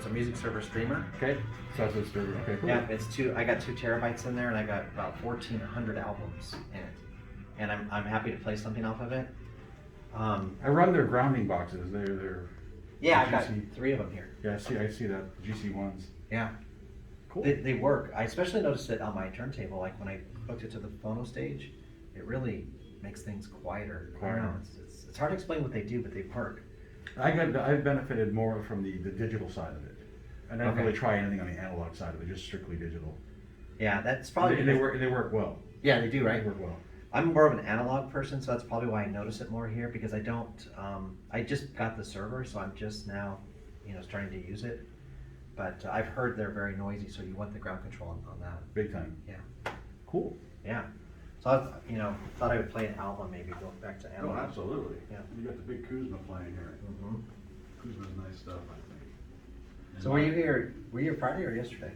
a music server streamer. Okay, so that's a streamer. Okay, cool. Yeah, it's I got 2 terabytes in there, and I got about 1,400 albums in it, and I'm happy to play something off of it. I run their grounding boxes. They're yeah, I've got GC. 3 of them here. Yeah, I see that GC ones. Yeah, Cool. they work. I especially noticed it on my turntable, like when I hooked it to the phono stage, it really makes things quieter. I don't know, it's hard to explain what they do, but they work. I've benefited more from the digital side of it. I don't Okay. really try anything on the analog side of it, just strictly digital. Yeah, that's probably And they work well. Yeah, they do, right? They work well. I'm more of an analog person, so that's probably why I notice it more here, because I don't, I just got the server, so I'm just now, starting to use it. But I've heard they're very noisy, so you want the ground control on that. Big time. Yeah. Cool. Yeah. So I thought I would play an album, maybe go back to Oh, analog. absolutely. Yeah. You got the big Kuzma playing here. Mhm. Kuzma's nice stuff, I think. So were you here Friday or yesterday?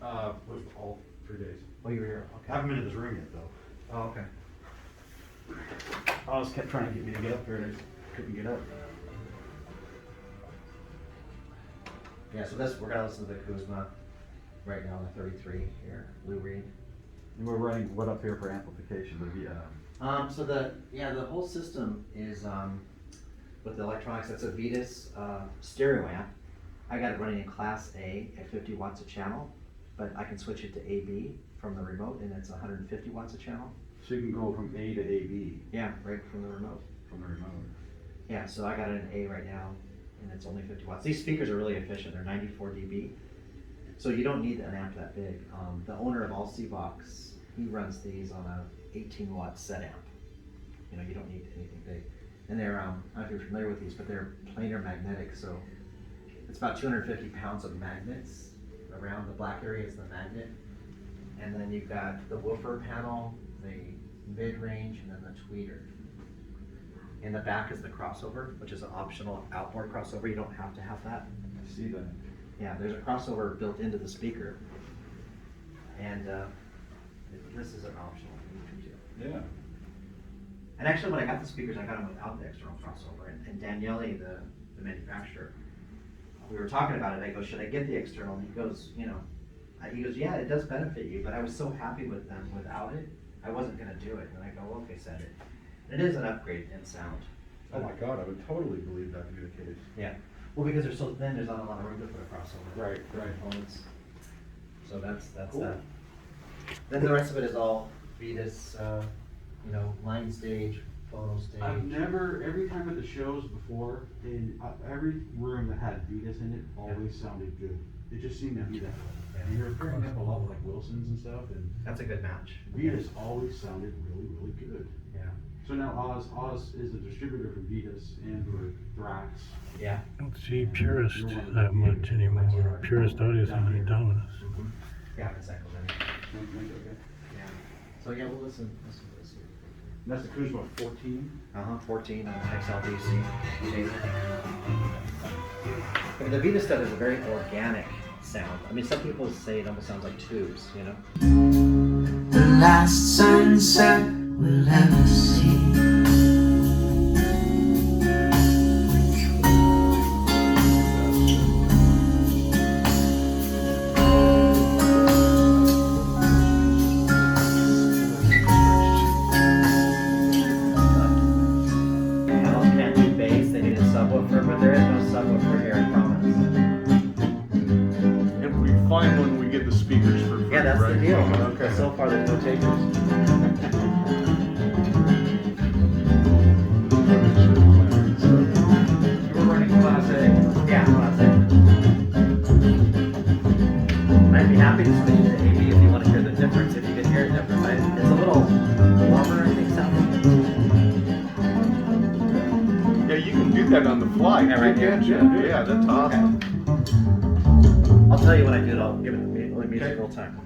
Was all 3 days. Oh, you were here, I okay. haven't been to this room yet, though. Oh, okay. Oz kept trying to get me to get up there, and I just couldn't get up. Yeah, so we're gonna listen to the Kuzma right now, the 33 here, Lou Reed. And we're running what up here for amplification? So the whole system is with the electronics. That's a Vitus stereo amp. I got it running in class A at 50 watts a channel, but I can switch it to AB from the remote, and it's 150 watts a channel. So you can go from A to AB Yeah, right from the remote. from the remote. Yeah, so I got it in A right now, and it's only 50 watts. These speakers are really efficient. They're 94 dB, so you don't need an amp that big. The owner of Alsyvox, he runs these on a 18 watt set amp. You don't need anything big. And they're, I don't know if you're familiar with these, but they're planar magnetic, so it's about 250 pounds of magnets. Around the black area is the magnet. And then you've got the woofer panel, the mid-range, and then the tweeter. In the back is the crossover, which is an optional outboard crossover. You don't have to have that. I see that. Yeah, there's a crossover built into the speaker. And this is an optional feature too. Yeah. And actually, when I got the speakers, I got them without the external crossover. And Daniele, the manufacturer, we were talking about it. I go, should I get the external? And he goes, yeah, it does benefit you, but I was so happy with them without it, I wasn't going to do it. And I go, well, okay, send it. And it is an upgrade in sound. Oh my God, I would totally believe that to be the case. Yeah. Well, because they're so thin, there's not a lot of room to put a crossover. Right. Components. So that's Cool. that. Then the rest of it is all Vitus, line stage, phono stage. Every time at the shows before, in every room that had Vitus in it always sounded good. It just seemed to be that way. Yeah. And you're pairing up a lot with like Wilson's and stuff, and That's a good match. Vitus always sounded really, really good. Yeah. So now Oz is a distributor for Vitus and for Thrax. Yeah. I don't see Purist that much anymore. Purist Audio's on the Dominus. Yeah, it's echoes anyway. Okay. Yeah. So yeah, we'll listen to this here. And that's the Kuzma 14. 14 on XLDC. I mean, the Vitus stuff is a very organic sound. I mean, some people say it almost sounds like tubes, The last sunset we'll ever see. Can't do bass, they need a subwoofer, but there is no subwoofer here, I promise. If we find one, we get the speakers for free, Yeah, that's right? the deal. Okay. So far, there's no takers. We're running Class A. Yeah, that's it. I'd be happy to switch to AB if you want to hear the difference, if you can hear a difference. It's a little warmer, I think, sounding. Yeah, you can do that on the fly. Yeah, right here. Yeah, that's awesome. I'll tell you when I do it, I'll give it the music real time.